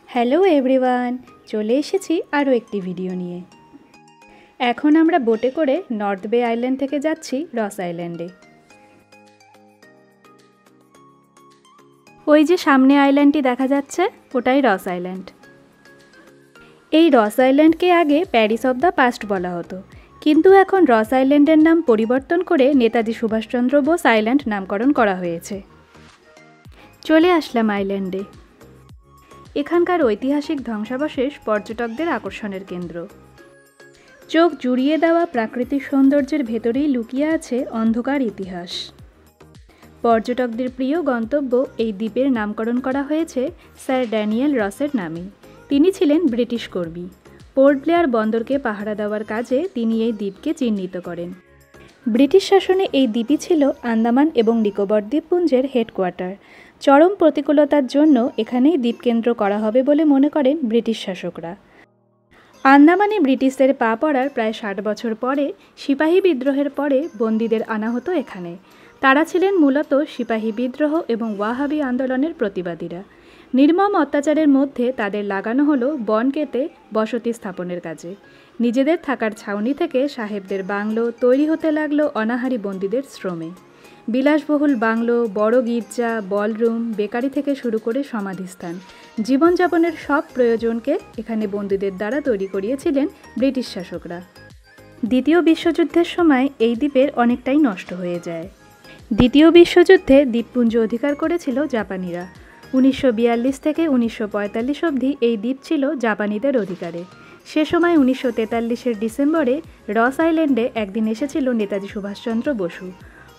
Hello everyone, চলে এসেছি আরও একটি ভিডিও নিয়ে। এখন আমরা বোটে করে নর্থ বে আইল্যান্ড থেকে যাচ্ছি রস আইল্যান্ডে। ওই যে সামনে আইল্যান্ডটি দেখা যাচ্ছে, ওটাই রস আইল্যান্ড। এই রস আইল্যান্ডকে আগে প্যারিস অফ দ্য পাস্ট বলা হতো, কিন্তু এখন রস আইল্যান্ডের নাম পরিবর্তন করে নেতাজি সুভাষচন্দ্র বোস আইল্যান্ড নামকরণ করা হয়েছে। চলে আসলাম আইল্যান্ডে। এখানকার ঐতিহাসিক ধ্বংসাবশেষ পর্যটকদের আকর্ষণের কেন্দ্র। চোখ জুড়িয়ে দেওয়া প্রাকৃতিক সৌন্দর্যের ভেতরেই লুকিয়ে আছে অন্ধকার ইতিহাস। পর্যটকদের প্রিয় গন্তব্য এই দ্বীপের নামকরণ করা হয়েছে স্যার ড্যানিয়েল রসের নামে। তিনি ছিলেন ব্রিটিশ কর্মী। পোর্ট ব্লেয়ার বন্দরকে পাহারা দেওয়ার কাজে তিনি এই দ্বীপকে চিহ্নিত করেন। ব্রিটিশ শাসনে এই দ্বীপই ছিল আন্দামান এবং নিকোবর দ্বীপপুঞ্জের হেডকোয়ার্টার। চরম প্রতিকূলতার জন্য এখানেই দ্বীপকেন্দ্র করা হবে বলে মনে করেন ব্রিটিশ শাসকরা। আন্দামানে ব্রিটিশদের পা পড়ার প্রায় 60 বছর পরে সিপাহী বিদ্রোহের পরে বন্দীদের আনা হতো এখানে। তারা ছিলেন মূলত সিপাহী বিদ্রোহ এবং ওয়াহাবি আন্দোলনের প্রতিবাদীরা। নির্মম অত্যাচারের মধ্যে তাদের লাগানো হলো বন কেটে বসতি স্থাপনের কাজে। নিজেদের থাকার ছাউনি থেকে সাহেবদের বাংলো তৈরি হতে লাগলো অনাহারী বন্দীদের শ্রমে। বিলাসবহুল বাংলো, বড় গির্জা, বলরুম, বেকারি থেকে শুরু করে সমাধিস্থান, জীবনযাপনের সব প্রয়োজনকে এখানে বন্দীদের দ্বারা তৈরি করিয়েছিলেন ব্রিটিশ শাসকরা। দ্বিতীয় বিশ্বযুদ্ধের সময় এই দ্বীপের অনেকটাই নষ্ট হয়ে যায়। দ্বিতীয় বিশ্বযুদ্ধে দ্বীপপুঞ্জ অধিকার করেছিল জাপানিরা। 1942 থেকে 1945 অবধি এই দ্বীপ ছিল জাপানিদের অধিকারে। সে সময় 1943 ডিসেম্বরে রস আইল্যান্ডে একদিন এসেছিল নেতাজি সুভাষচন্দ্র বসু।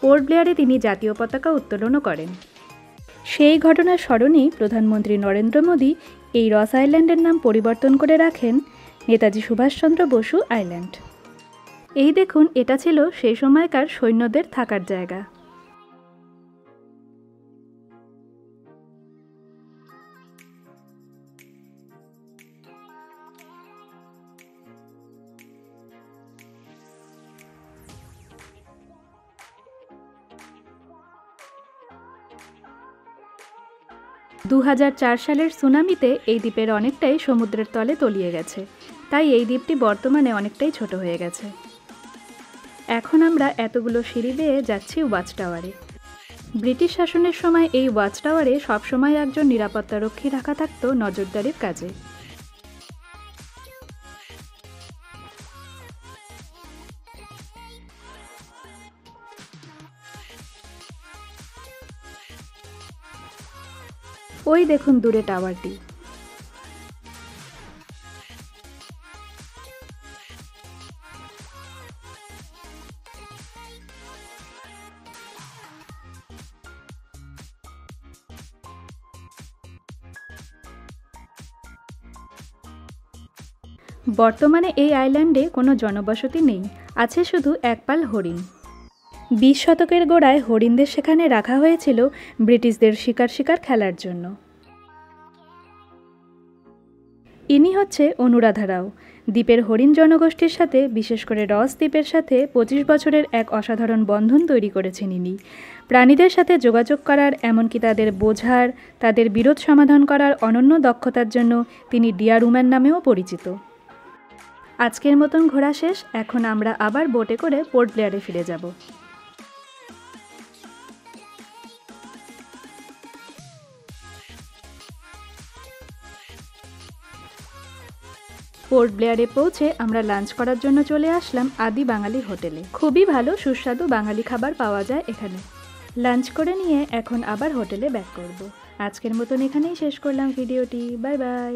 পোর্ট ব্লেয়ারে তিনি জাতীয় পতাকা উত্তোলনও করেন। সেই ঘটনার স্মরণেই প্রধানমন্ত্রী নরেন্দ্র মোদী এই রস আইল্যান্ডের নাম পরিবর্তন করে রাখেন নেতাজি সুভাষচন্দ্র বসু আইল্যান্ড। এই দেখুন, এটা ছিল সেই সময়কার সৈন্যদের থাকার জায়গা। দু সালের সুনামিতে এই দ্বীপের অনেকটাই সমুদ্রের তলে তলিয়ে গেছে, তাই এই দ্বীপটি বর্তমানে অনেকটাই ছোট হয়ে গেছে। এখন আমরা এতগুলো সিঁড়ি বেয়ে যাচ্ছি ওয়াচ টাওয়ারে। ব্রিটিশ শাসনের সময় এই ওয়াচ টাওয়ারে সবসময় একজন নিরাপত্তারক্ষী রাখা থাকত নজরদারির কাজে। ওই দেখুন দূরে টাওয়ারটি। বর্তমানে এই আইল্যান্ডে কোনো জনবসতি নেই, আছে শুধু একপাল হরিণ। 20 শতকের গোড়ায় হরিণদের সেখানে রাখা হয়েছিল ব্রিটিশদের শিকার খেলার জন্য। ইনি হচ্ছে অনুরাধা রাও। দ্বীপের হরিণ জনগোষ্ঠীর সাথে, বিশেষ করে রস দ্বীপের সাথে 25 বছরের এক অসাধারণ বন্ধন তৈরি করেছেন ইনি। প্রাণীদের সাথে যোগাযোগ করার, এমনকি তাদের বোঝার, তাদের বিরোধ সমাধান করার অনন্য দক্ষতার জন্য তিনি ডিয়ার উম্যান নামেও পরিচিত। আজকের মতন ঘোরা শেষ। এখন আমরা আবার বোটে করে পোর্ট ব্লেয়ারে ফিরে যাব। পোর্ট ব্লেয়ারে পৌঁছে আমরা লাঞ্চ করার জন্য চলে আসলাম আদি বাঙালি হোটেলে। খুবই ভালো সুস্বাদু বাঙালি খাবার পাওয়া যায় এখানে। লাঞ্চ করে নিয়ে এখন আবার হোটেলে ব্যাক করব। আজকের মতন এখানেই শেষ করলাম ভিডিওটি। Bye bye.